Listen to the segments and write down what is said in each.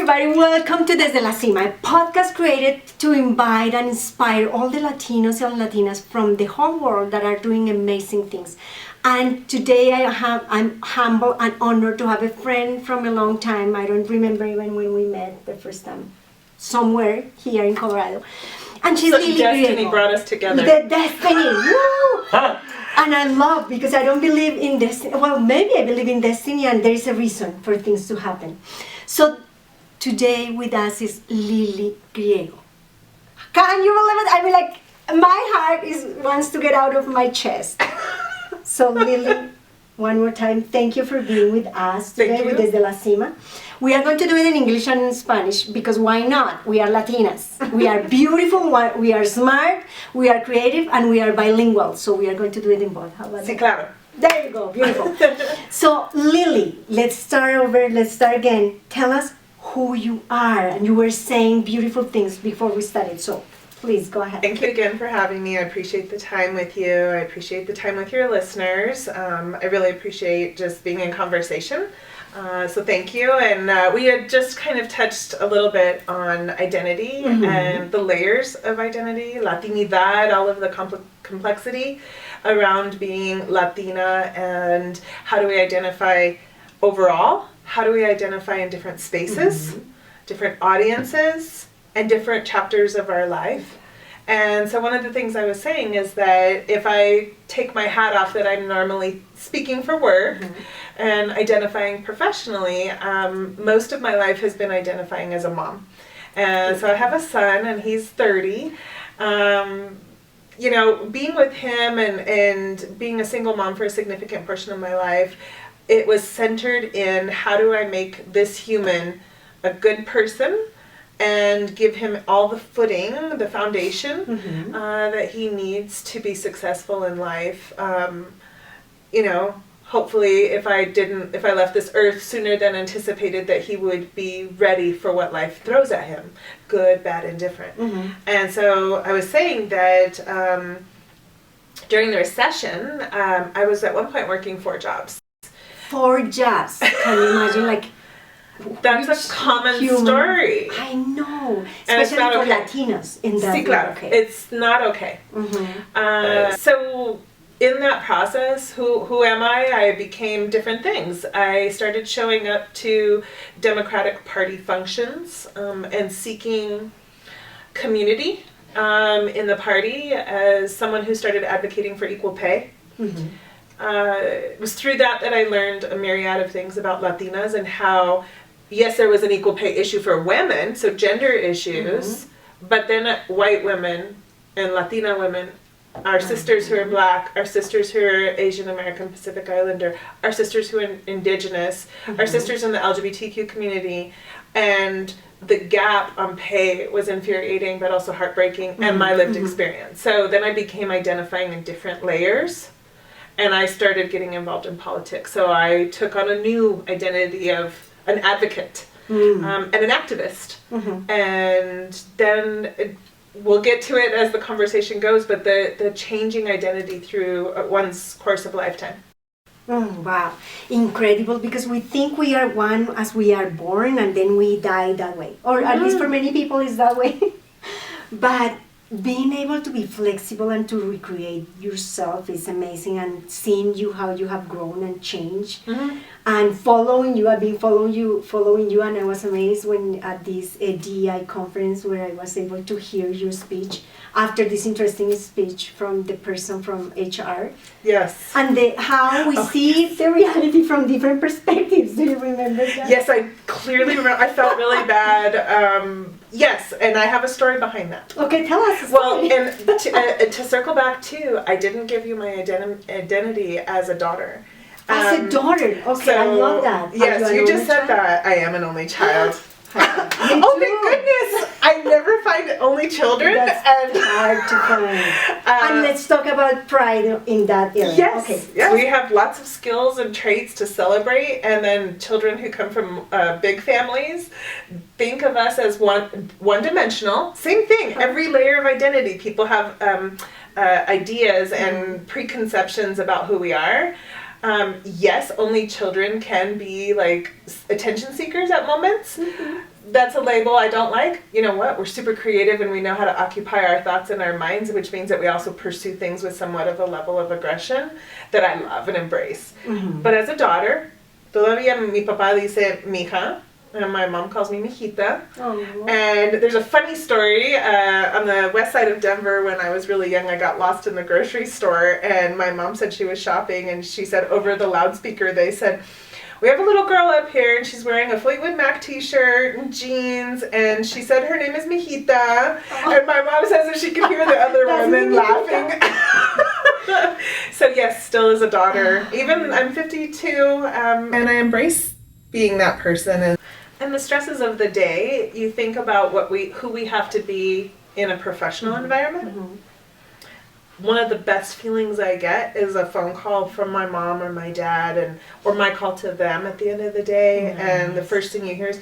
everybody, welcome to Desde la Cima, a podcast created to invite and inspire all the Latinos and Latinas from the whole world that are doing amazing things. And today I'm humble and honored to have a friend from a long time. I don't remember even when we met the first time, somewhere here in Colorado. And she's Lily Destiny Griego. brought us together. The destiny, woo! And I love, because I don't believe in destiny. Well, maybe I believe in destiny, and there is a reason for things to happen. So today with us is Lily Griego. Can you believe it? I mean, like, my heart wants to get out of my chest. So Lily, one more time, thank you for being with us today with Desde la Cima. We are going to do it in English and in Spanish, because why not? We are Latinas. We are beautiful, we are smart, we are creative, and we are bilingual. So we are going to do it in both. How about Sí, that? claro. There you go, beautiful. So Lily, let's start again. Tell us who you are. And you were saying beautiful things before we started, so please go ahead. Thank you again for having me. I appreciate the time with you. I appreciate the time with your listeners. I really appreciate just being in conversation. So thank you. And we had just kind of touched a little bit on identity and the layers of identity, Latinidad, all of the complexity around being Latina, and how do we identify overall? How do we identify in different spaces, different audiences, and different chapters of our life? And so one of the things I was saying is that if I take my hat off that I'm normally speaking for work and identifying professionally, most of my life has been identifying as a mom. And so I have a son, and he's 30. You know, being with him and being a single mom for a significant portion of my life, it was centered in how do I make this human a good person and give him all the footing, the foundation that he needs to be successful in life. You know, hopefully if I left this earth sooner than anticipated, that he would be ready for what life throws at him, good, bad, and different. And so I was saying that during the recession, I was at one point working 4 jobs. 4 jobs. Can you imagine, like, that's a common story. I know, And it's especially not for okay. Latinos in that. Sí, claro. Okay. It's not okay. So in that process, who am I? I became different things. I started showing up to Democratic Party functions and seeking community in the party as someone who started advocating for equal pay. It was through that I learned a myriad of things about Latinas and how, yes, there was an equal pay issue for women, so gender issues, but then white women and Latina women, our sisters who are Black, our sisters who are Asian American Pacific Islander, our sisters who are Indigenous, our sisters in the LGBTQ community, and the gap on pay was infuriating but also heartbreaking, and my lived experience. So then I became identifying in different layers. And I started getting involved in politics. So I took on a new identity of an advocate and an activist. And then we'll get to it as the conversation goes, but the changing identity through one's course of lifetime. Wow, incredible, because we think we are one as we are born, and then we die that way. Or at least for many people it's that way. But being able to be flexible and to recreate yourself is amazing, and seeing you how you have grown and changed, and following you. I've been following you, and I was amazed when at this DEI conference where I was able to hear your speech after this interesting speech from the person from HR. Yes. And how we see the reality from different perspectives. Do you remember that? Yes, I clearly remember. I felt really bad. Yes, and I have a story behind that. Okay, tell us. Well, and to circle back too, I didn't give you my identity as a daughter. As a daughter. Okay, so, I love that. Yes, you just said that. I am an only child. Oh, thank goodness! I never find only children. That's hard to find. And let's talk about pride in that area. Yes, okay. Yes. We have lots of skills and traits to celebrate, and then children who come from big families think of us as one-dimensional. Same thing. Every layer of identity, people have ideas and preconceptions about who we are. Yes, only children can be like attention seekers at moments. That's a label I don't like. You know what? We're super creative and we know how to occupy our thoughts and our minds, which means that we also pursue things with somewhat of a level of aggression that I love and embrace. But as a daughter, todavía mi papá dice mija, and my mom calls me mijita. And there's a funny story on the west side of Denver. When I was really young, I got lost in the grocery store, and my mom said she was shopping, and she said over the loudspeaker, they said, "We have a little girl up here, and she's wearing a Fleetwood Mac t-shirt and jeans, and she said her name is Mijita." And my mom says that she could hear the other women laughing. So yes, still as a daughter. Even I'm 52, and I embrace being that person. And the stresses of the day, you think about who we have to be in a professional environment. One of the best feelings I get is a phone call from my mom or my dad, or my call to them at the end of the day, and the first thing you hear is,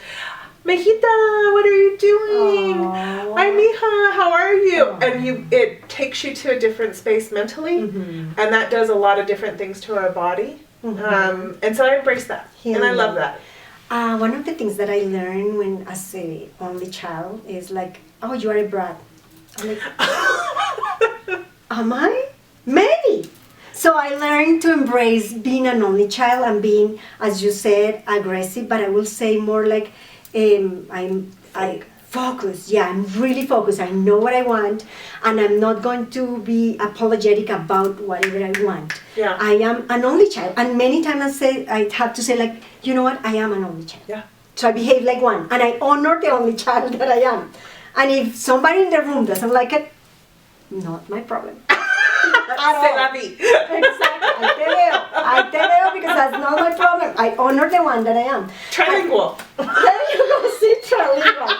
"Mijita, what are you doing? Hi, mija, how are you?" And it takes you to a different space mentally, and that does a lot of different things to our body. And so I embrace that, and I love that. One of the things that I learned when as a only child is like, "Oh, you are a brat." I'm like, am I? Maybe. So I learned to embrace being an only child and being, as you said, aggressive, but I will say more like I focus. Yeah, I'm really focused. I know what I want, and I'm not going to be apologetic about whatever I want. Yeah. I am an only child, and many times I have to say like, you know what, I am an only child. Yeah. So I behave like one, and I honor the only child that I am. And if somebody in the room doesn't like it, not my problem. C'est la vie. Exactly. I te veo because that's not my problem. I honor the one that I am. Trilingual. There you go, see, trilingual.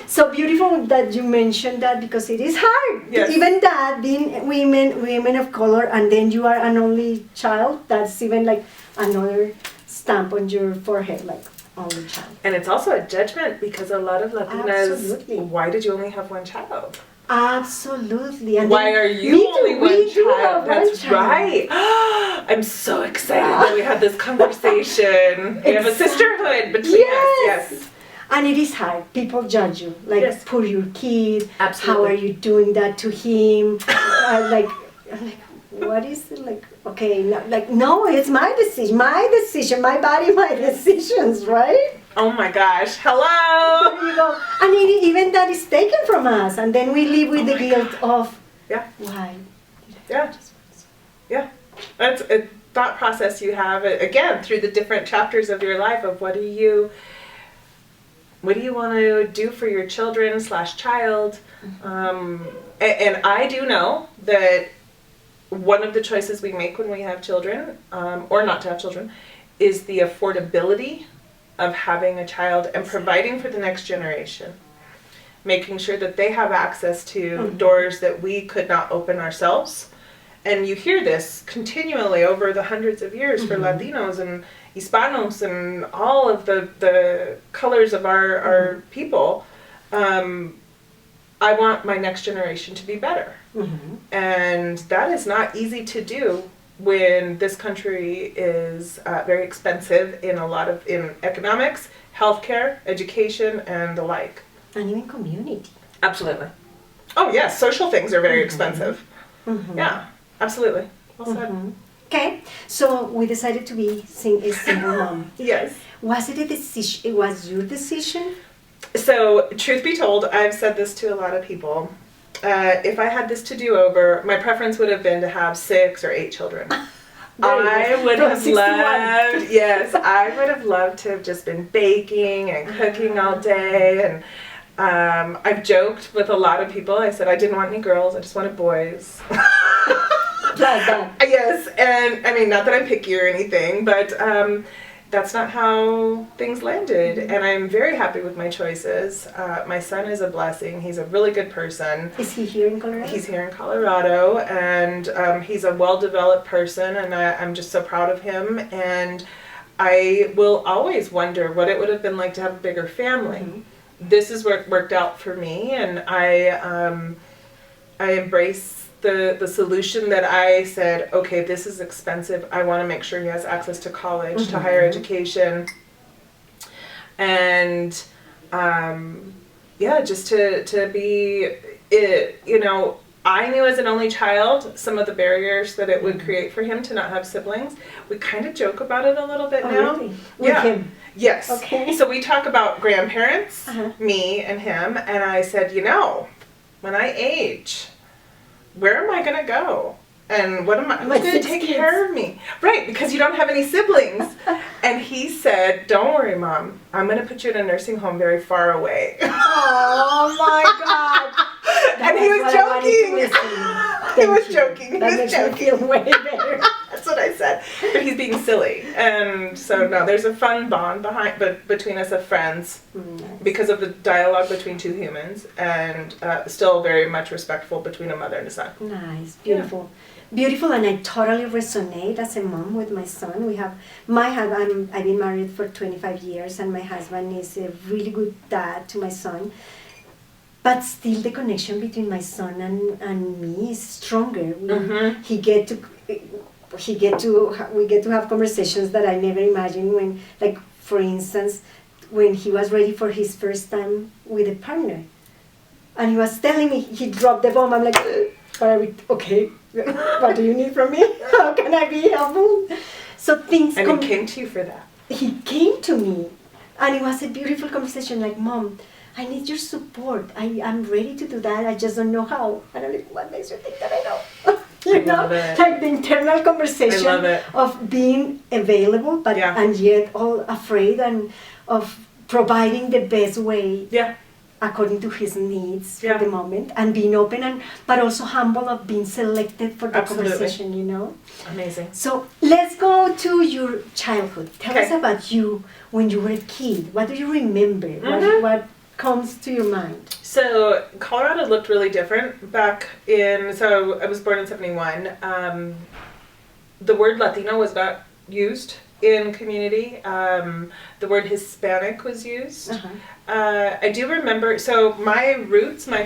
So beautiful that you mentioned that, because it is hard. Yes. Even that, being women of color, and then you are an only child, that's even like another stamp on your forehead, like only child. And it's also a judgment, because a lot of Latinas, Absolutely. Why did you only have one child? Absolutely. And why are you only one child? That's child. Right. I'm so excited that we had this conversation. We have a sisterhood between us. Yes. And it is hard. People judge you. Like, Yes. poor your kid. Absolutely. How are you doing that to him? I'm like, what is it? Like, okay, no, it's my decision, my body, my decisions, right? Oh my gosh. Hello. There you go. And even that is taken from us, and then we live with the guilt of, why? Yeah. Yeah. That's a thought process you have, again, through the different chapters of your life of what do you want to do for your children / child. And I do know that one of the choices we make when we have children, or not to have children, is the affordability of having a child and providing for the next generation. Making sure that they have access to doors that we could not open ourselves. And you hear this continually over the hundreds of years for Latinos and Hispanos and all of the colors of our people. I want my next generation to be better. And that is not easy to do when this country is very expensive in in economics, healthcare, education, and the like. And even community. Absolutely. Oh yes, social things are very expensive. Yeah, absolutely. Well said. Okay, so we decided to be a single mom. Yes. Was it a decision? It was your decision? So, truth be told, I've said this to a lot of people. If I had this to do over, my preference would have been to have 6 or 8 children. I would have loved, I would have loved to have just been baking and cooking all day. And I've joked with a lot of people. I said I didn't want any girls. I just wanted boys. Yes, and I mean, not that I'm picky or anything, but that's not how things landed. And I'm very happy with my choices. My son is a blessing. He's a really good person. Is he here in Colorado? He's here in Colorado, and he's a well-developed person, and I'm just so proud of him. And I will always wonder what it would have been like to have a bigger family. This is what worked out for me, and I embrace the solution that I said, okay, this is expensive. I want to make sure he has access to college, to higher education. And just to be, I knew as an only child some of the barriers that it would create for him to not have siblings. We kind of joke about it a little bit now. Really? With him? Yes. Okay. So we talk about grandparents, me and him, and I said, when I age, where am I going to go? And who's going to take care of me? Right, because you don't have any siblings. And he said, don't worry, Mom. I'm going to put you in a nursing home very far away. Oh, my God. And he was joking. He was joking. That makes me feel way better. That's what I said. But he's being silly. And so, no, there's a fun bond between us of friends because of the dialogue between two humans, and still very much respectful between a mother and a son. Nice. Beautiful. Yeah. Beautiful, and I totally resonate as a mom with my son. I've been married for 25 years, and my husband is a really good dad to my son. But still, the connection between my son and me is stronger. We get to have conversations that I never imagined. When, like, for instance, when he was ready for his first time with a partner, and he was telling me he dropped the bomb. I'm like, okay, what do you need from me? How can I be helpful? So things. And he came to you for that. He came to me, and it was a beautiful conversation. Like, Mom, I need your support. I'm ready to do that. I just don't know how. And I'm like, what makes you think that I know? Love it. Like the internal conversation of being available, and yet all afraid and of providing the best way. Yeah. According to his needs for the moment, and being open, but also humble of being selected for the conversation, Amazing. So let's go to your childhood. Tell us about you when you were a kid. What do you remember? What comes to your mind? So Colorado looked really different back in, so I was born in 71. The word Latino was not used in community. The word Hispanic was used. I do remember, so my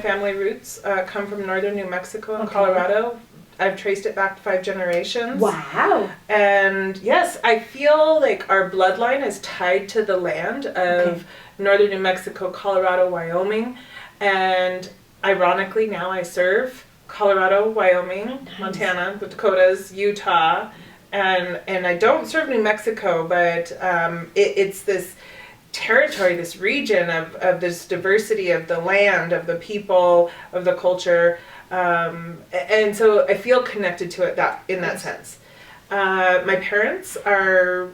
family roots come from northern New Mexico and Colorado. I've traced it back 5 generations. Wow. And yes, I feel like our bloodline is tied to the land of northern New Mexico, Colorado, Wyoming. And ironically, now I serve Colorado, Wyoming, Montana, the Dakotas, Utah. And I don't serve New Mexico, but it's this territory, this region of this diversity of the land, of the people, of the culture. And so I feel connected to it in that sense. My parents are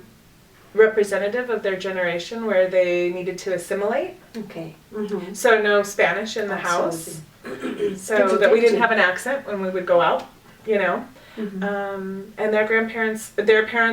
representative of their generation where they needed to assimilate. Okay. So no Spanish in the house. So that we didn't have an accent when we would go out, And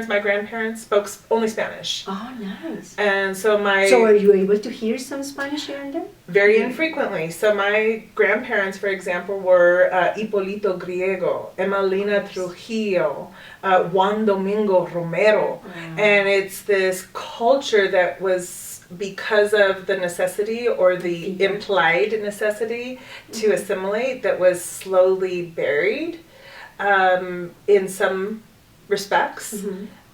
my grandparents spoke only Spanish. Oh, nice. And so So were you able to hear some Spanish here and there? Very infrequently. So my grandparents, for example, were Hipólito Griego, Emelina Trujillo, Juan Domingo Romero. And it's this culture that was because of the necessity or the implied necessity to assimilate that was slowly buried. In some respects,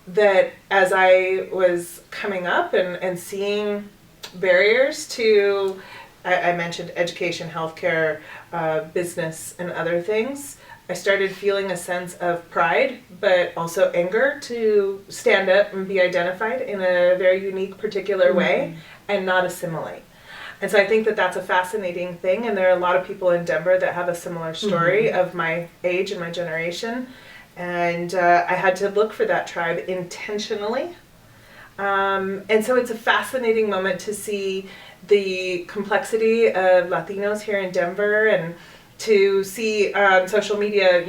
that as I was coming up and seeing barriers to, I mentioned education, healthcare, business, and other things, I started feeling a sense of pride, but also anger to stand up and be identified in a very unique, particular way and not assimilate. And so I think that that's a fascinating thing, and there are a lot of people in Denver that have a similar story of my age and my generation, and I had to look for that tribe intentionally. And so it's a fascinating moment to see the complexity of Latinos here in Denver, and to see on social media,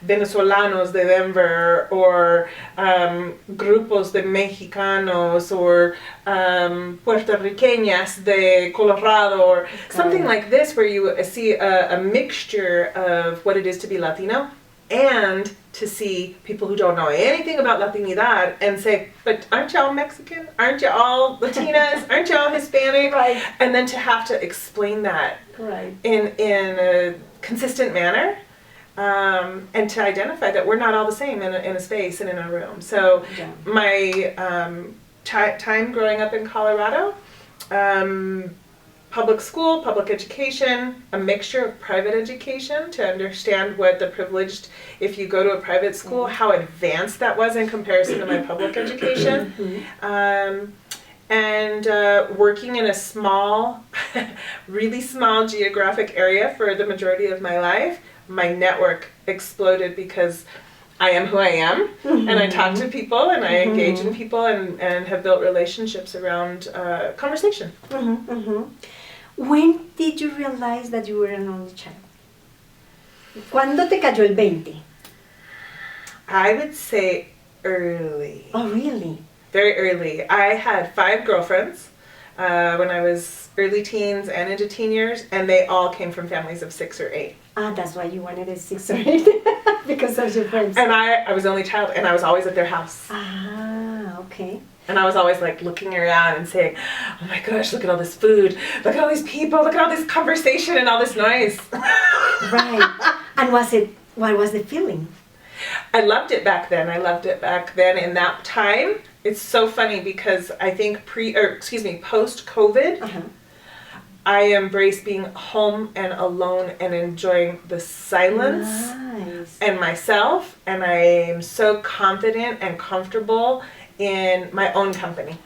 Venezolanos de Denver, or grupos de Mexicanos, or Puertorriqueñas de Colorado, or something like this, where you see a mixture of what it is to be Latino, and to see people who don't know anything about Latinidad and say, but aren't y'all Mexican? Aren't y'all Latinas? Aren't y'all Hispanic? Right. And then to have to explain that in a consistent manner and to identify that we're not all the same in a space and in a room. So my time growing up in Colorado, public school, public education, a mixture of private education to understand what the privileged, if you go to a private school, how advanced that was in comparison to my public education. And working in a small, really small geographic area for the majority of my life, my network exploded because I am who I am, and I talk to people, and I engage in people, and have built relationships around conversation. When did you realize that you were an only child? ¿Cuándo te cayó el 20? I would say early. Oh, really? Very early. I had 5 girlfriends when I was early teens and into teen years, and they all came from families of 6 or 8. Ah, that's why you wanted a 6 or 8, because of your friends. And I was the only child, and I was always at their house. Ah, okay. And I was always like looking around and saying, oh my gosh, look at all this food, look at all these people, look at all this conversation and all this noise. Right. And what was the feeling? I loved it back then. In that time. It's so funny because I think post-COVID, I embraced being home and alone and enjoying the silence and myself, and I am so confident and comfortable in my own company.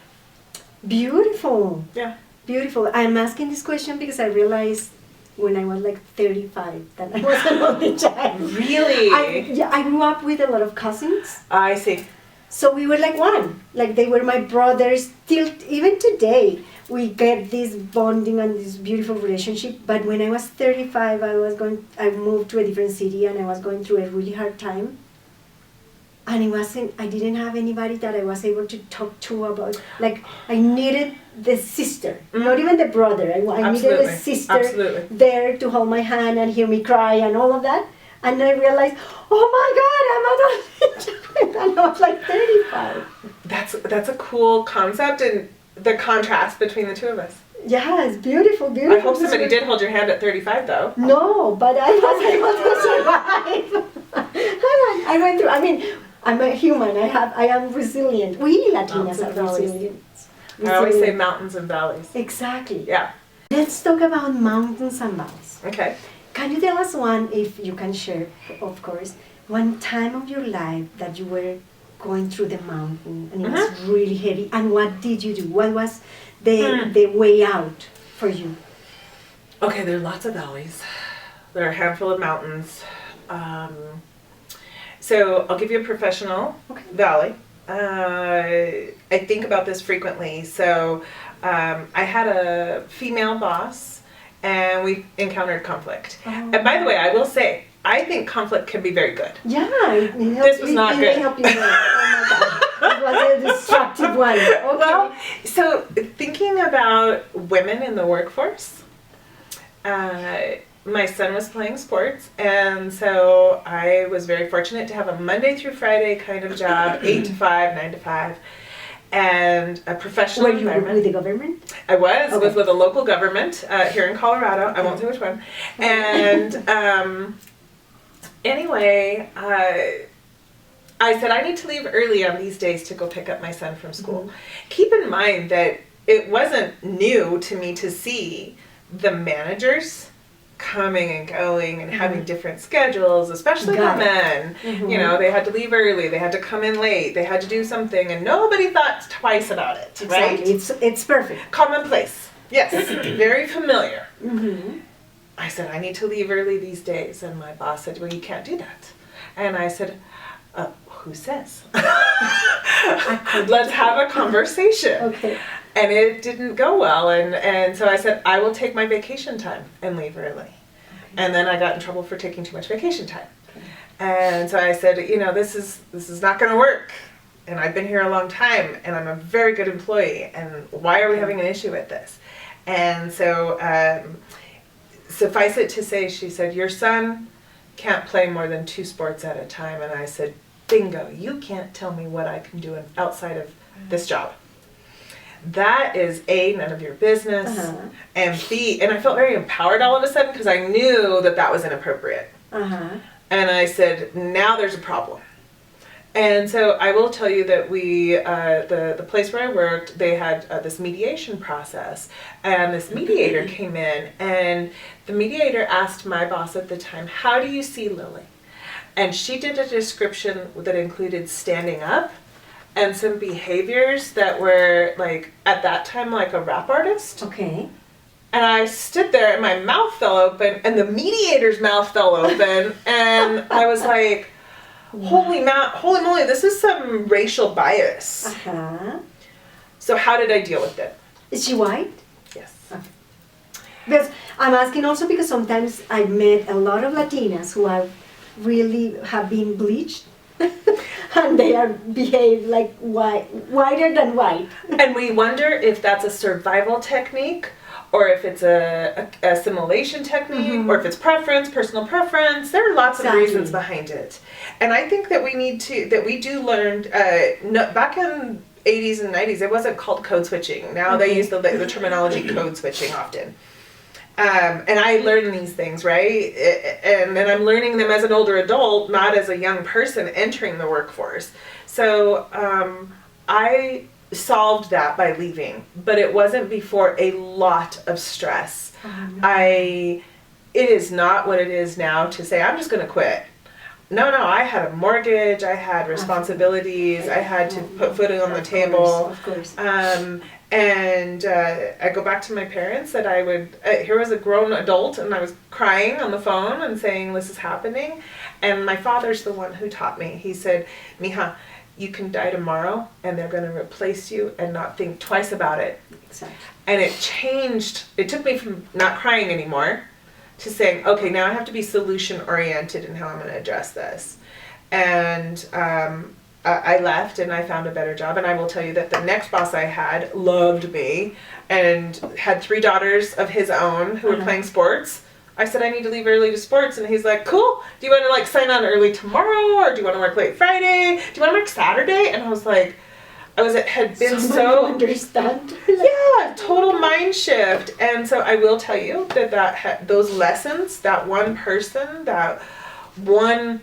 Beautiful. Yeah. Beautiful. I'm asking this question because I realized when I was like 35 that I was an only child. Really? I grew up with a lot of cousins. I see. So we were like one. Like they were my brothers. Till even today, we get this bonding and this beautiful relationship. But when I was 35, I moved to a different city, and I was going through a really hard time. And I didn't have anybody that I was able to talk to about, like I needed the sister, not even the brother. I needed a sister there to hold my hand and hear me cry and all of that. And I realized, oh my God, I'm an only child. And I was like 35. That's a cool concept, and the contrast between the two of us. Yeah, it's beautiful, beautiful. I hope somebody did hold your hand at 35 though. No, but I was able to survive. I went through, I'm a human. I am resilient. We Latinas are resilient. I always say mountains and valleys. Exactly. Yeah. Let's talk about mountains and valleys. Okay. Can you tell us one, if you can share, of course, one time of your life that you were going through the mountain and it was really heavy, and what did you do? What was the way out for you? Okay, there are lots of valleys. There are a handful of mountains. So I'll give you a professional valley. I think about this frequently. So I had a female boss, and we encountered conflict. And by the way, I will say, I think conflict can be very good. Yeah, this was not good. Oh my God, it was a destructive one. Okay. Well, so thinking about women in the workforce, my son was playing sports, and so I was very fortunate to have a Monday through Friday kind of job, 8 to 5, 9 to 5, and a professional environment. Were you with the government? I was with a local government here in Colorado. I won't say which one. And anyway, I said I need to leave early on these days to go pick up my son from school. Keep in mind that it wasn't new to me to see the managers coming and going and having different schedules, especially the men. You know, they had to leave early, they had to come in late, they had to do something, and nobody thought twice about it, right? It's perfect. Commonplace. Yes, very familiar. I said, I need to leave early these days, and my boss said, well, you can't do that. And I said, who says? Let's have a conversation. Okay. And it didn't go well, and so I said, I will take my vacation time and leave early. And then I got in trouble for taking too much vacation time. And so I said, you know, this is not going to work. And I've been here a long time, and I'm a very good employee, and why are we having an issue with this? And so suffice it to say, she said, your son can't play more than 2 sports at a time. And I said, bingo, you can't tell me what I can do outside of this job. That is A, none of your business, and B, and I felt very empowered all of a sudden because I knew that was inappropriate. And I said, now there's a problem. And so I will tell you that we, the place where I worked, they had this mediation process. And this mediator came in, and the mediator asked my boss at the time, how do you see Lily? And she did a description that included standing up and some behaviors that were like, at that time, like a rap artist. Okay. And I stood there and my mouth fell open and the mediator's mouth fell open. And I was like, holy moly, this is some racial bias. Uh-huh. So how did I deal with it? Is she white? Yes. Okay. Because I'm asking also because sometimes I've met a lot of Latinas who are really have been bleached and they are behave like whiter than white. And we wonder if that's a survival technique, or if it's a assimilation technique, or if it's preference, personal preference. There are lots of reasons behind it. And I think that we do learn, back in 80s and 90s, it wasn't called code switching. Now they use the terminology code switching often. And I learn these things, right? And then I'm learning them as an older adult, not as a young person entering the workforce. So I solved that by leaving, but it wasn't before a lot of stress. Oh, no. It is not what it is now to say, I'm just going to quit. No, I had a mortgage, I had responsibilities, I had to put food on the table. Of course. And I go back to my parents that I would, here was a grown adult and I was crying on the phone and saying, this is happening. And my father's the one who taught me. He said, Mija, you can die tomorrow and they're going to replace you and not think twice about it. Exactly. And it changed. It took me from not crying anymore to saying, okay, now I have to be solution oriented in how I'm going to address this. And I left and I found a better job. And I will tell you that the next boss I had loved me and had 3 daughters of his own who were playing sports. I said, I need to leave early to sports. And he's like, cool. Do you want to like sign on early tomorrow? Or do you want to work late Friday? Do you want to work Saturday? And I was like, had been so understand. Yeah, total mind shift. And so I will tell you that those lessons, that one person, that one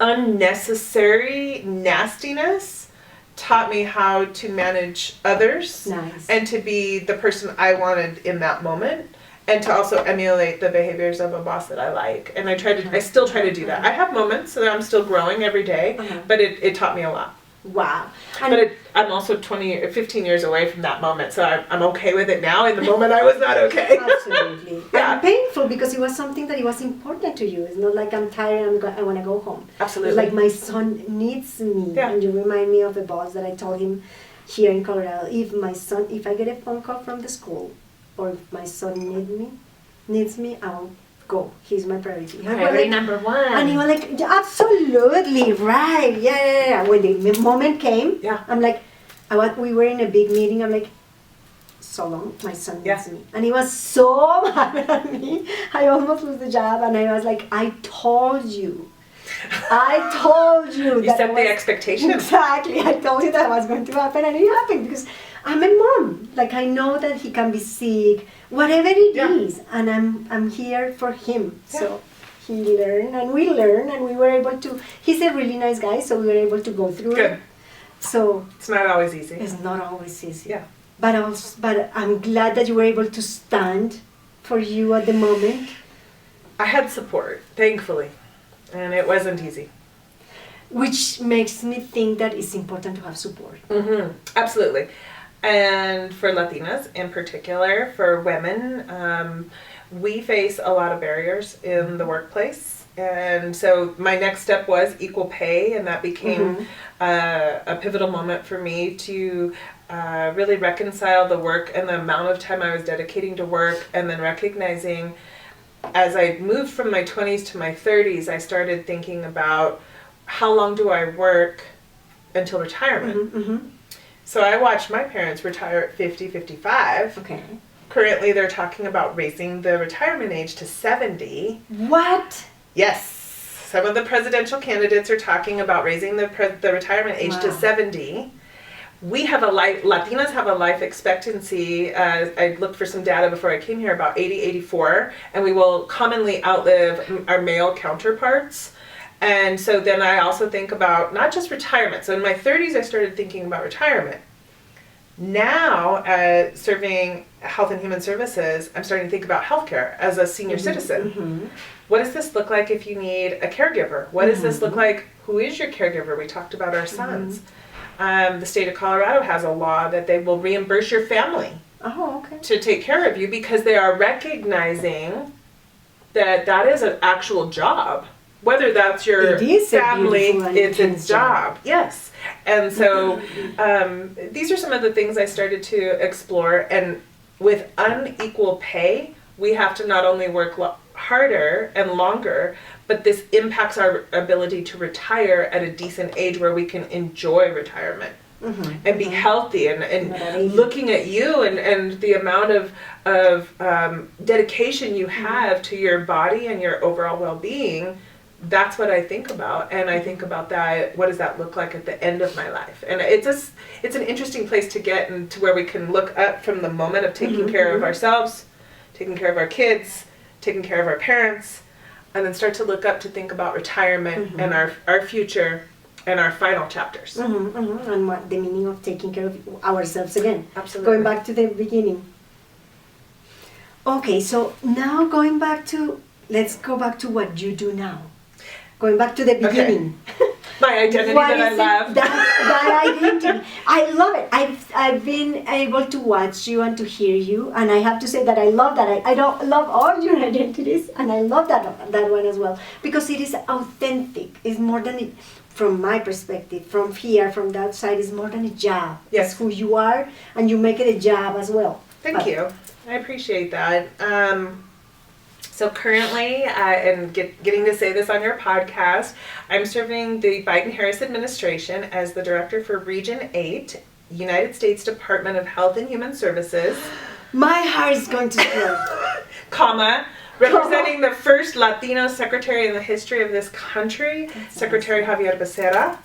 unnecessary nastiness taught me how to manage others. Nice. And to be the person I wanted in that moment. And to also emulate the behaviors of a boss that I like. And I still try to do that. I have moments so that I'm still growing every day, but it taught me a lot. Wow. But I'm also 15 years away from that moment, so I'm okay with it now. In the moment, I was not okay. Absolutely. Yeah. And painful because it was something that it was important to you. It's not like I'm tired and I want to go home. Absolutely. It's like my son needs me. Yeah. And you remind me of a boss that I told him here in Colorado, if I get a phone call from the school, or if my son needs me, I'll go. He's my priority. Priority number one. And he was like, absolutely right. Yeah. When the moment came, I'm like, we were in a big meeting. I'm like, so long, my son needs me. And he was so mad at me. I almost lost the job. And I was like, I told you. You set the expectation. Exactly. I told you that was going to happen, and it happened because I'm a mom. Like, I know that he can be sick, whatever it is, and I'm here for him. Yeah. So he learned, and we learned, and we were able to. He's a really nice guy, so we were able to go through it. So it's not always easy. It's not always easy. Yeah. But I'm glad that you were able to stand for you at the moment. I had support, thankfully. And it wasn't easy. Which makes me think that it's important to have support. Absolutely. And for Latinas in particular, for women, we face a lot of barriers in the workplace. And so my next step was equal pay, and that became a pivotal moment for me to really reconcile the work and the amount of time I was dedicating to work, and then recognizing as I moved from my 20s to my 30s, I started thinking about how long do I work until retirement. So I watched my parents retire at 50, 55. Okay. Currently, they're talking about raising the retirement age to 70. What? Yes. Some of the presidential candidates are talking about raising the retirement age to 70. We have Latinas have a life expectancy, I looked for some data before I came here, about 80, 84, and we will commonly outlive our male counterparts. And so then I also think about not just retirement. So in my 30s, I started thinking about retirement. Now, serving health and human services, I'm starting to think about healthcare as a senior citizen. What does this look like if you need a caregiver? What does this look like? Who is your caregiver? We talked about our sons. The state of Colorado has a law that they will reimburse your family to take care of you because they are recognizing that that is an actual job. Whether that's your family, it's a job. Yes. And so these are some of the things I started to explore. And with unequal pay, we have to not only work harder and longer, but this impacts our ability to retire at a decent age where we can enjoy retirement and be healthy. And looking at you and the amount of dedication you have to your body and your overall well-being, that's what I think about. And I think about that, what does that look like at the end of my life? And it's an interesting place to get and to where we can look up from the moment of taking care of ourselves, taking care of our kids, taking care of our parents, and then start to look up to think about retirement and our future and our final chapters. And what the meaning of taking care of ourselves again. Absolutely. Going back to the beginning. Okay, so now let's go back to what you do now. Going back to the beginning. My identity that I love. That identity. I love it. I've been able to watch you and to hear you, and I have to say that I love that. I don't love all your identities, and I love that one as well because it is authentic. It's more than from my perspective, from here, from that side, is more than a job. Yes. It's who you are, and you make it a job as well. Thank you. I appreciate that. So currently, and getting to say this on your podcast, I'm serving the Biden-Harris administration as the director for Region 8, United States Department of Health and Human Services. My heart is going to explode. Representing the first Latino secretary in the history of this country, Secretary Javier Becerra.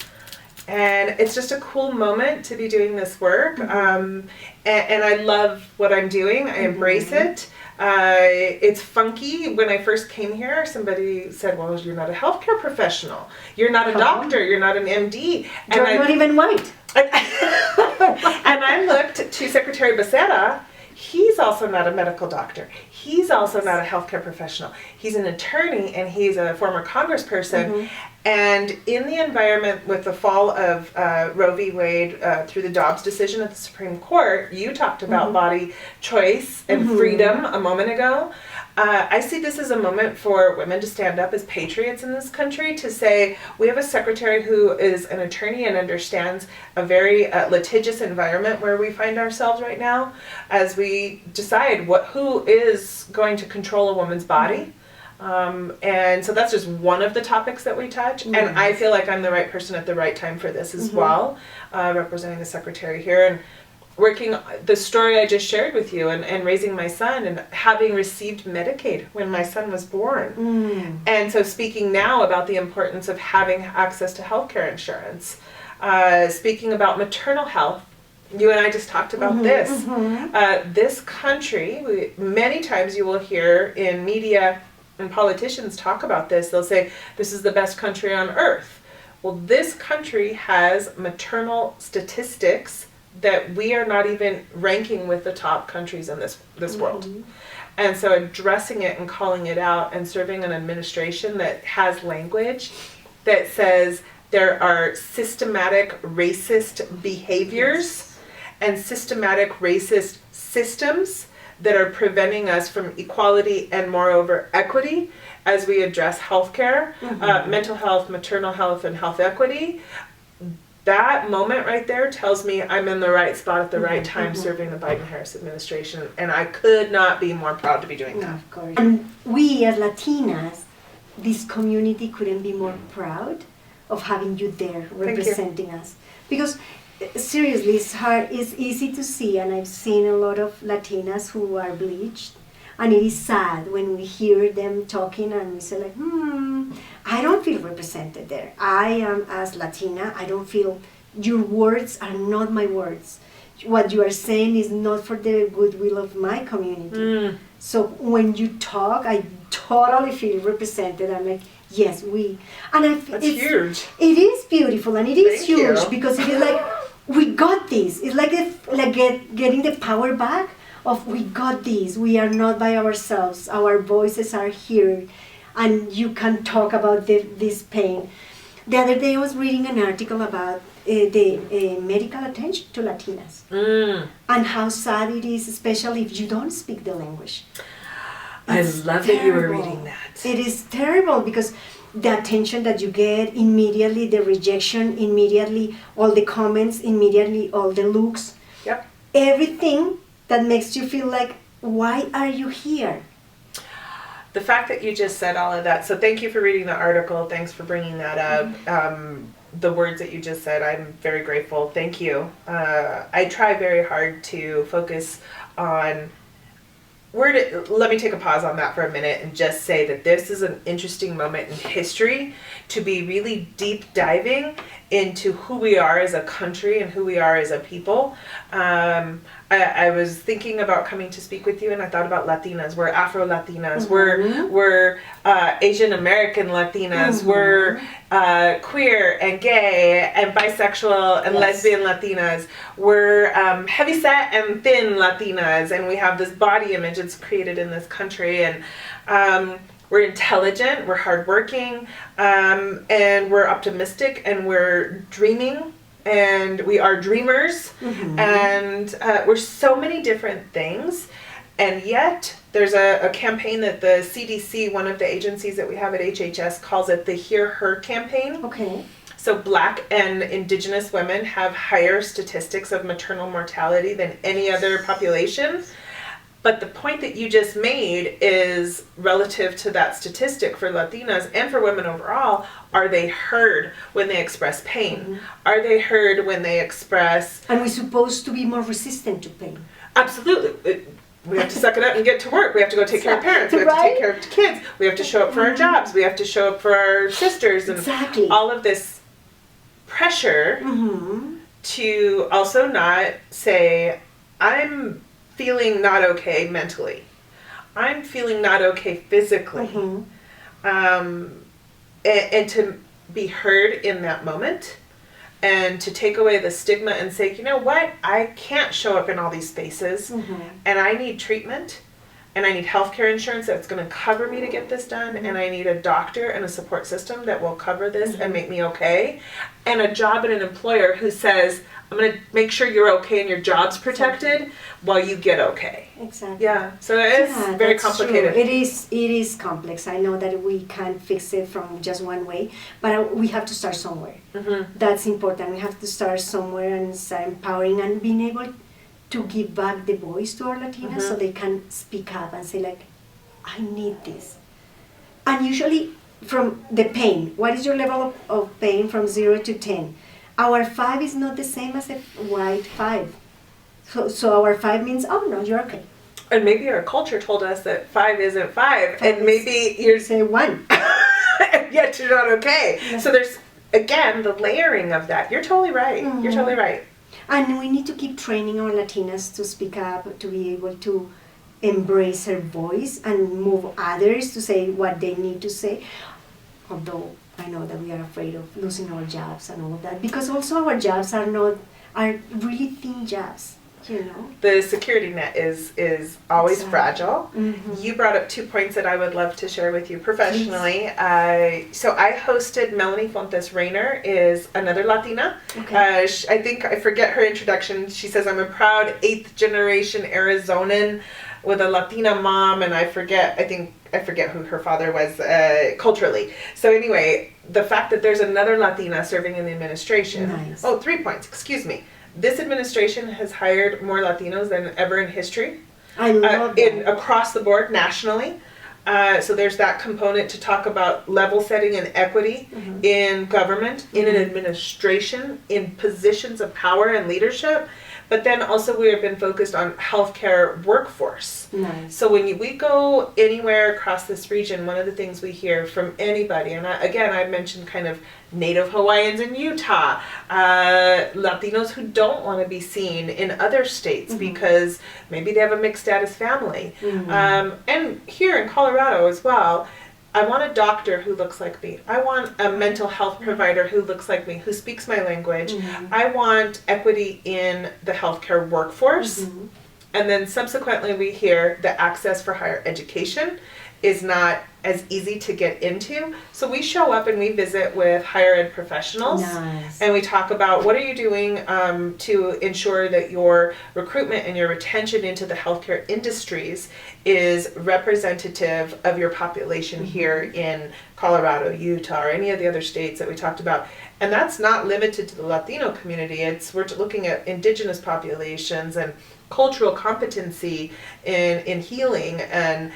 And it's just a cool moment to be doing this work. And I love what I'm doing. I embrace it. It's funky. When I first came here, somebody said, well, you're not a healthcare professional. You're not a doctor. You're not an MD. And you're not even white. And I looked to Secretary Becerra. He's also not a medical doctor. He's also not a healthcare professional. He's an attorney and he's a former congressperson. And in the environment with the fall of Roe v. Wade through the Dobbs decision at the Supreme Court, you talked about body choice and freedom a moment ago. I see this as a moment for women to stand up as patriots in this country, to say we have a secretary who is an attorney and understands a very litigious environment where we find ourselves right now as we decide who is going to control a woman's body. And so that's just one of the topics that we touch. And I feel like I'm the right person at the right time for this as well, representing the secretary here and working the story I just shared with you and raising my son and having received Medicaid when my son was born. And so speaking now about the importance of having access to healthcare insurance, speaking about maternal health. You and I just talked about this. This country, many times you will hear in media and politicians talk about this, they'll say, this is the best country on earth. Well, this country has maternal statistics that we are not even ranking with the top countries in this world. And so addressing it and calling it out and serving an administration that has language that says there are systematic racist behaviors and systematic racist systems that are preventing us from equality and moreover equity as we address healthcare, mental health, maternal health, and health equity. That moment right there tells me I'm in the right spot at the right time serving the Biden-Harris administration, and I could not be more proud to be doing that. Of course. And we as Latinas, this community couldn't be more proud of having you there representing us. Because seriously, it's easy to see, and I've seen a lot of Latinas who are bleached, and it is sad when we hear them talking and we say like, I don't feel represented there. I am as Latina, I don't feel, your words are not my words. What you are saying is not for the goodwill of my community. So when you talk, I totally feel represented. I'm like, Yes, and That's huge. It is beautiful and it is Thank huge you. because it is like we got this. It's like getting the power back of we got this. We are not by ourselves. Our voices are here, and you can talk about this pain. The other day I was reading an article about the medical attention to Latinas and how sad it is, especially if you don't speak the language. I love that you were reading that. It is terrible because the attention that you get immediately, the rejection immediately, all the comments immediately, all the looks, Yep. everything that makes you feel like, why are you here? The fact that you just said all of that, so thank you for reading the article. Thanks for bringing that up. The words that you just said, I'm very grateful. Thank you. I try very hard to focus on let me take a pause on that for a minute and just say that this is an interesting moment in history to be really deep diving into who we are as a country and who we are as a people. I was thinking about coming to speak with you, and I thought about Latinas. We're Afro-Latinas. We're Asian American Latinas. We're queer and gay and bisexual and lesbian Latinas. We're heavyset and thin Latinas, and we have this body image that's created in this country. And we're intelligent, we're hardworking, and we're optimistic, and we're dreaming. And we are dreamers, and we're so many different things, and yet there's a campaign that the CDC, one of the agencies that we have at HHS, calls it the Hear Her campaign. Okay. So Black and Indigenous women have higher statistics of maternal mortality than any other population. But the point that you just made is relative to that statistic for Latinas and for women overall. Are they heard when they express pain? Are they heard when they express... And we're supposed to be more resistant to pain. Absolutely. We have to suck it up and get to work. We have to go take care of parents. We have to take care of kids. We have to show up for our jobs. We have to show up for our sisters. And all of this pressure to also not say, I'm feeling not okay mentally. I'm feeling not okay physically. And to be heard in that moment and to take away the stigma and say, you know what, I can't show up in all these spaces and I need treatment and I need healthcare insurance that's going to cover me to get this done and I need a doctor and a support system that will cover this and make me okay, and a job and an employer who says, I'm going to make sure you're okay and your job's protected while you get okay. Exactly. Yeah, so it's very complicated. True. It is complex. I know that we can't fix it from just one way, but we have to start somewhere. That's important. We have to start somewhere and start empowering and being able to give back the voice to our Latinas so they can speak up and say like, I need this. And usually from the pain, what is your level of pain from 0 to 10? Our 5 is not the same as a white 5. So our 5 means, oh no, you're okay. And maybe our culture told us that 5 isn't 5, and maybe you're say 1. Yet you're not okay. Yeah. So there's, again, the layering of that. You're totally right. You're totally right. And we need to keep training our Latinas to speak up, to be able to embrace her voice and move others to say what they need to say. Although I know that we are afraid of losing our jobs and all of that, because also our jobs are really thin jobs, you know. The security net is always fragile. You brought up 2 points that I would love to share with you professionally. So I hosted Melanie Fontes Rayner, is another Latina. I think I forget her introduction. She says, I'm a proud 8th generation Arizonan with a Latina mom, and I forget who her father was culturally. So anyway, the fact that there's another Latina serving in the administration. Nice. Oh, 3 points, excuse me. This administration has hired more Latinos than ever in history. I love that. Across the board, nationally. So there's that component to talk about level setting and equity in government, in an administration, in positions of power and leadership. But then also we have been focused on healthcare workforce. Nice. So when we go anywhere across this region, one of the things we hear from anybody, and I mentioned kind of Native Hawaiians in Utah, Latinos who don't want to be seen in other states because maybe they have a mixed status family. And here in Colorado as well, I want a doctor who looks like me. I want a mental health provider who looks like me, who speaks my language. I want equity in the healthcare workforce. And then subsequently we hear that access for higher education is not as easy to get into. So we show up and we visit with higher ed professionals. Nice. And we talk about what are you doing to ensure that your recruitment and your retention into the healthcare industries is representative of your population here in Colorado, Utah, or any of the other states that we talked about. And that's not limited to the Latino community. We're looking at indigenous populations and cultural competency in healing and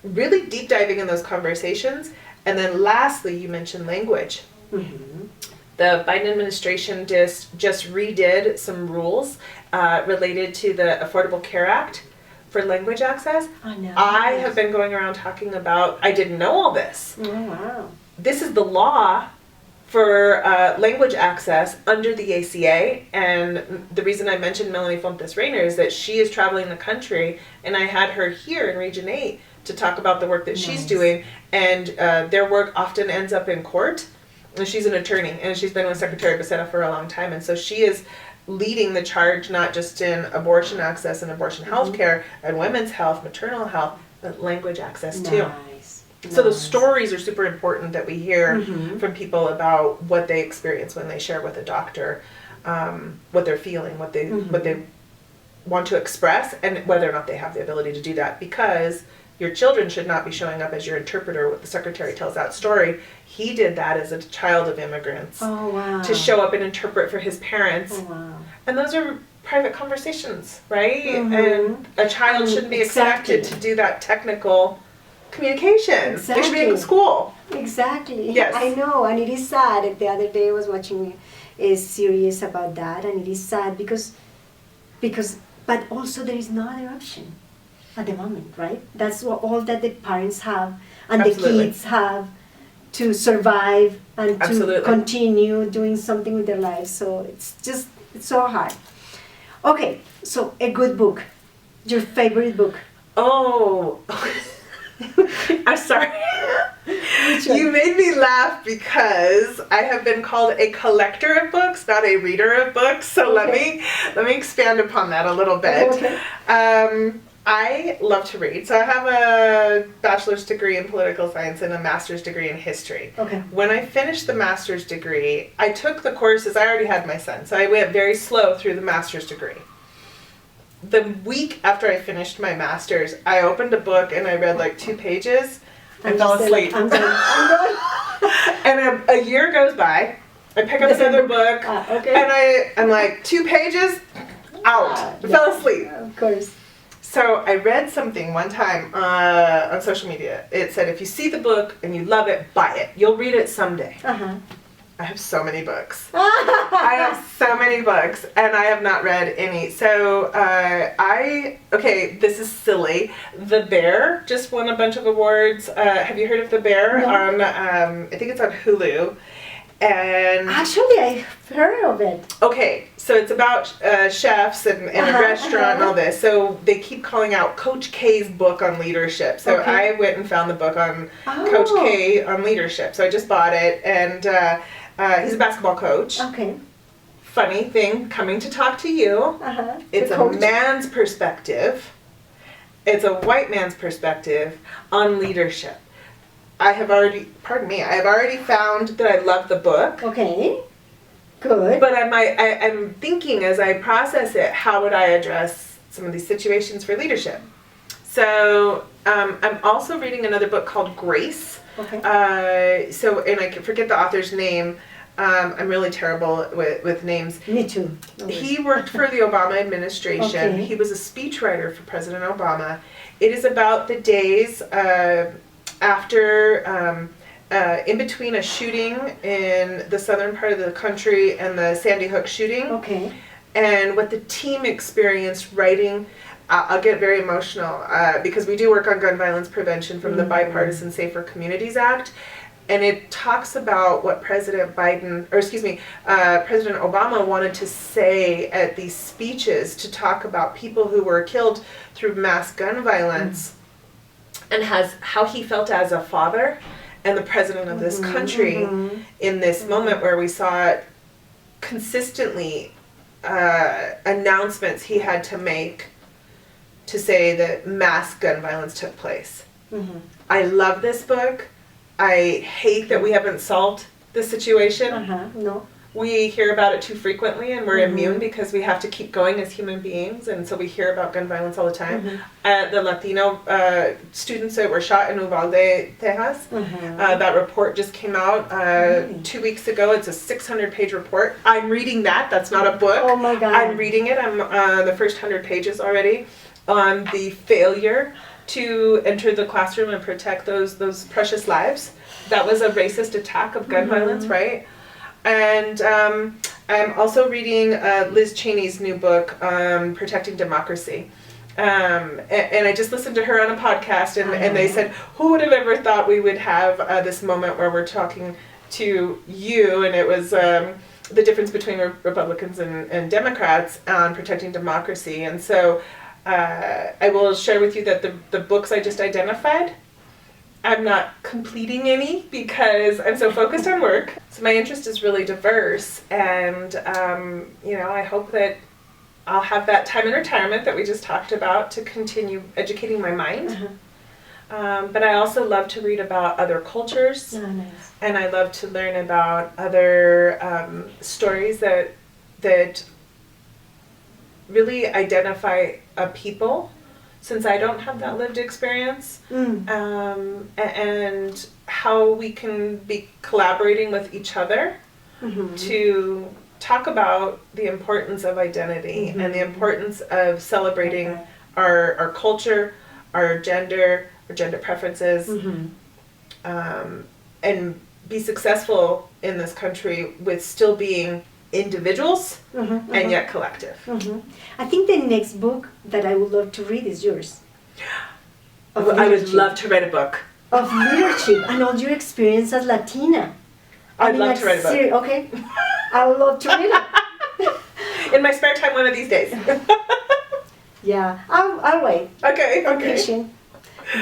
really deep diving in those conversations. And then lastly, you mentioned language. The Biden administration just redid some rules related to the Affordable Care Act for language access. Oh, no. I have been going around talking about, I didn't know all this. Oh, wow. This is the law for language access under the ACA, and the reason I mentioned Melanie Fontes Rayner is that she is traveling the country, and I had her here in Region 8 to talk about the work that she's doing, and their work often ends up in court, and she's an attorney, and she's been with Secretary Becerra for a long time, and so she is leading the charge not just in abortion access and abortion health care and women's health, maternal health, but language access too. So the stories are super important that we hear from people about what they experience when they share with a doctor, what they're feeling, what they want to express, and whether or not they have the ability to do that. Because your children should not be showing up as your interpreter when the secretary tells that story. He did that as a child of immigrants to show up and interpret for his parents. And those are private conversations, right? And a child shouldn't be expected to do that technical communication. They should be in school. Exactly. Yes. I know, and it is sad. The other day I was watching a series about that, and it is sad because, but also there is no other option at the moment, right? That's all that the parents have and the kids have to survive and to continue doing something with their lives. So it's so hard. Okay, so a good book. Your favorite book? Oh. I'm sorry. You made me laugh because I have been called a collector of books, not a reader of books. So let me expand upon that a little bit. I love to read. So I have a bachelor's degree in political science and a master's degree in history. When I finished the master's degree, I took the courses. I already had my son, so I went very slow through the master's degree. The week after I finished my master's, I opened a book and I read like 2 pages and fell asleep. I'm done. And a year goes by, I pick up another book, and I'm like, 2 pages, out. I fell asleep. Of course. So I read something one time on social media. It said, if you see the book and you love it, buy it. You'll read it someday. I have so many books. I have so many books, and I have not read any. So this is silly. The Bear just won a bunch of awards. Have you heard of The Bear? No. On I think it's on Hulu. And actually, I've heard of it. Okay, so it's about chefs and a restaurant and all this. So they keep calling out Coach K's book on leadership. So I went and found the book on Coach K on leadership. So I just bought it, and he's a basketball coach. Funny thing, coming to talk to you. It's a man's perspective. It's a white man's perspective on leadership. I have already found that I love the book. Okay, good. But I'm thinking as I process it, how would I address some of these situations for leadership? So I'm also reading another book called Grace. And I forget the author's name. I'm really terrible with names. Me too. He worked for the Obama administration. He was a speechwriter for President Obama. It is about the days after, in between a shooting in the southern part of the country and the Sandy Hook shooting. And what the team experienced writing. I'll get very emotional because we do work on gun violence prevention from the Bipartisan Safer Communities Act. And it talks about what President Obama wanted to say at these speeches to talk about people who were killed through mass gun violence and how he felt as a father and the president of this country in this moment where we saw consistently announcements he had to make to say that mass gun violence took place. I love this book. I hate that we haven't solved the situation. No. We hear about it too frequently, and we're immune because we have to keep going as human beings, and so we hear about gun violence all the time. The Latino students that were shot in Uvalde, Texas, that report just came out 2 weeks ago. It's a 600-page report. I'm reading that. That's not a book. Oh my God. I'm reading it. I'm the first 100 pages already on the failure to enter the classroom and protect those precious lives. That was a racist attack of gun violence, right? And I'm also reading Liz Cheney's new book, Protecting Democracy. And I just listened to her on a podcast, and they said, who would have ever thought we would have this moment where we're talking to you, and it was the difference between Republicans and Democrats on protecting democracy. And so I will share with you that the books I just identified, I'm not completing any because I'm so focused on work. So my interest is really diverse, and I hope that I'll have that time in retirement that we just talked about to continue educating my mind. But I also love to read about other cultures, and I love to learn about other stories that really identify a people, since I don't have that lived experience, and how we can be collaborating with each other to talk about the importance of identity and the importance of celebrating our culture, our gender preferences, and be successful in this country with still being individuals and yet collective. I think the next book that I would love to read is yours. I would love to write a book. Of leadership and all your experience as Latina. I'd love to write a book. Okay. I would love to read it. In my spare time one of these days. Yeah, I'll wait. Okay. Patient.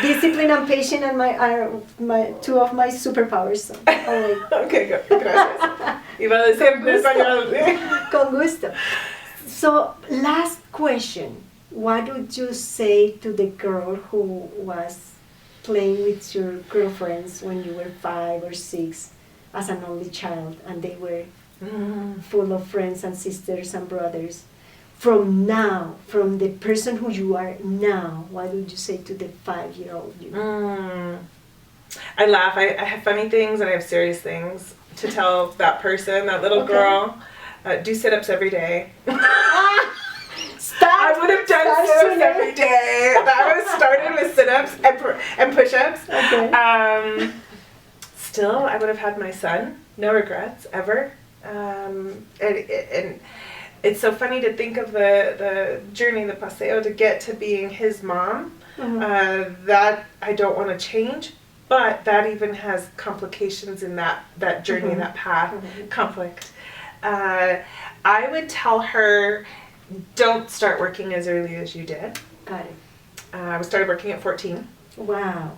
Discipline and patience are my two of my superpowers. So I'll wait. Okay, good. Gracias. Iba a decir en español. Con gusto. So, last question. What would you say to the girl who was playing with your girlfriends when you were 5 or 6 as an only child, and they were full of friends and sisters and brothers? From the person who you are now, what would you say to the 5-year-old you? I laugh. I have funny things and I have serious things to tell that person, that little girl. Do sit-ups every day. I would have done sit-ups every day. I was started with sit-ups and push-ups. Okay. Still, I would have had my son. No regrets, ever. And it's so funny to think of the journey, the paseo, to get to being his mom. That I don't want to change, but that even has complications in that journey, that path, conflict. I would tell her, don't start working as early as you did. Got it. I started working at 14. Wow.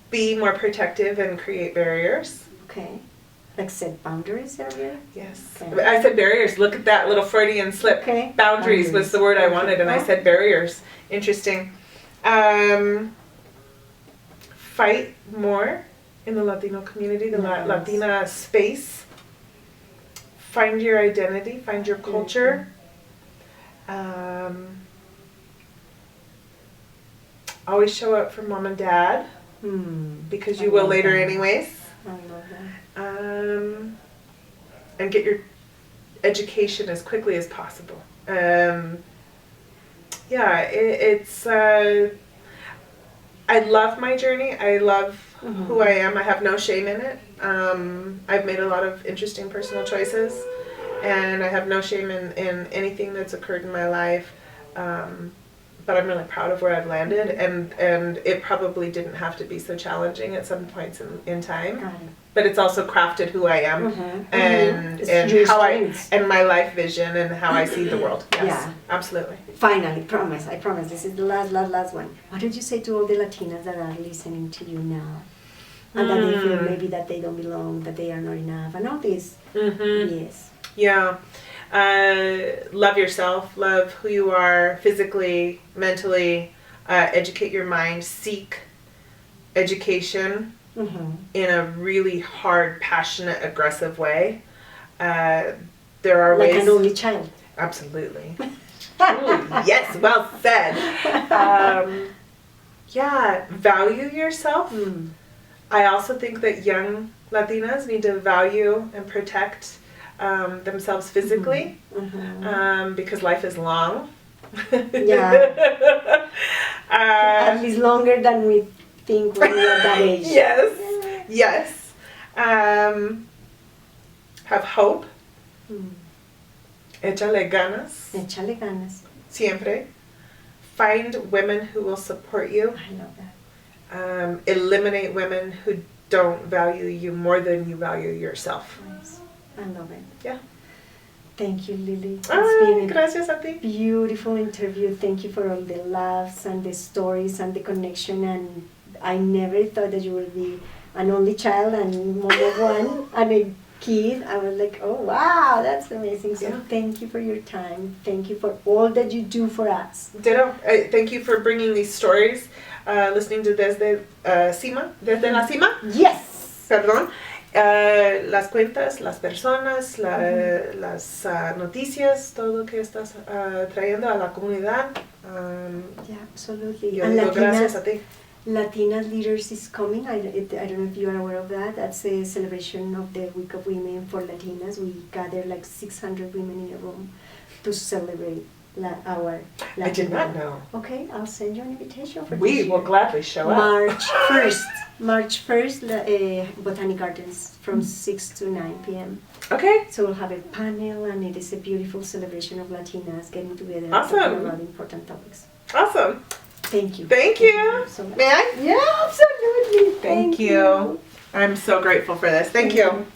Be more protective and create barriers. Okay. Like set boundaries earlier? Yes. Okay. I said barriers. Look at that little Freudian slip. Okay. Boundaries was the word I wanted, and I said barriers. Interesting. Fight more in the Latino community, the Latina space. Find your identity, find your culture. Always show up for mom and dad, because you will later anyways. I love that. And get your education as quickly as possible. It's I love my journey. I love who I am. I have no shame in it. I've made a lot of interesting personal choices, and I have no shame in anything that's occurred in my life. But I'm really proud of where I've landed, and it probably didn't have to be so challenging at some points in time. Got it. But it's also crafted who I am, and how I, and my life vision and how I see the world. Yes, absolutely. finally, I promise, this is the last one. What did you say to all the Latinas that are listening to you now? And that they feel maybe that they don't belong, that they are not enough, and all this. Yes. Yeah. Love yourself, love who you are physically, mentally, educate your mind, seek education in a really hard, passionate, aggressive way. There are like ways. an only child. Absolutely. Ooh, yes, well said. Yeah, value yourself. I also think that young Latinas need to value and protect themselves physically because life is long. Yeah. At least longer than we think when we are that age. Yes. Have hope. Échale ganas. Échale ganas. Siempre. Find women who will support you. I love that. Eliminate women who don't value you more than you value yourself. Nice. I love it. Yeah. Thank you, Lily. It's been Gracias a ti. Beautiful interview. Thank you for all the laughs and the stories and the connection. And I never thought that you would be an only child and mom of one and a kid. I was like, oh wow, that's amazing. So thank you for your time. Thank you for all that you do for us. Ditto. Thank you for bringing these stories. Listening to Desde Desde la Cima. Yes. Perdón. Las cuentas, las personas, las noticias, todo lo que estás trayendo a la comunidad. Yeah, absolutely. Yo And digo gracias a ti. Latinas Leaders is coming. I don't know if you are aware of that. That's a celebration of the Week of Women for Latinas. We gather like 600 women in a room to celebrate our Latina. I did not know. Okay, I'll send you an invitation for We this will year. gladly show up. March 1st, Botanic Gardens from 6 to 9 p.m. Okay. So we'll have a panel and it is a beautiful celebration of Latinas getting together Awesome. and talking about important topics. Awesome. Thank you. Thank you. So much. May I? Yeah, absolutely. Thank you. I'm so grateful for this. Thank you.